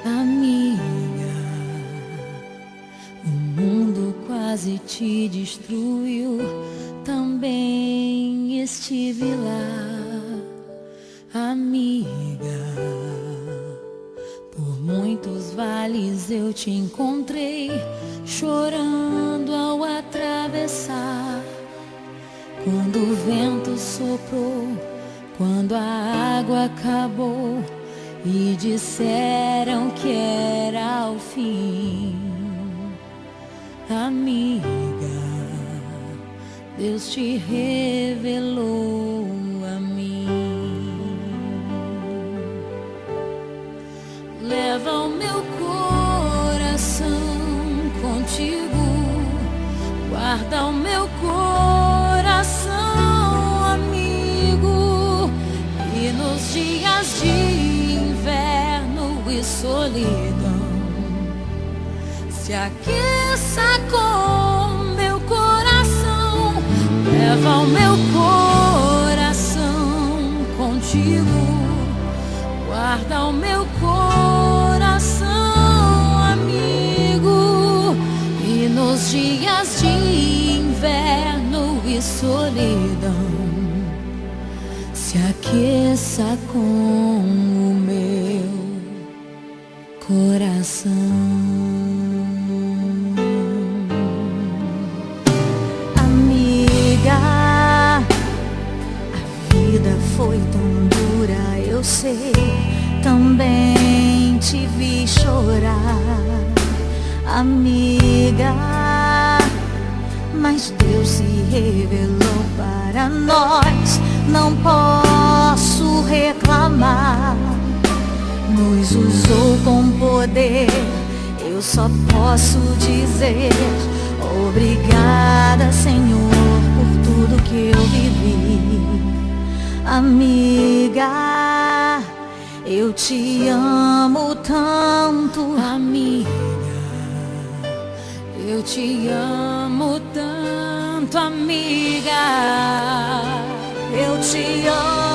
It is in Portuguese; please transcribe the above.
Amiga, o mundo quase te destruiu, também estive lá. Amiga, por muitos vales eu te encontrei, chorando ao atravessar. Quando o vento soprou, quando a água acabou e disseram que era o fim. Amiga, Deus te revelou a mim. Leva o meu coração contigo, guarda o meu coração, amigo. E nos dias de inverno e solidão, se aqueça com meu coração. Leva o meu coração contigo, guarda o meu coração, amigo. E nos dias de inverno e solidão, se aqueça com o meu coração. Amiga, a vida foi tão dura, eu sei, também te vi chorar. Amiga, mas Deus se revelou para nós, não posso reclamar. Nos usou com poder, eu só posso dizer obrigada, Senhor, por tudo que eu vivi. Amiga, eu te amo tanto. Amiga, eu te amo tanto, amiga. Eu te amo.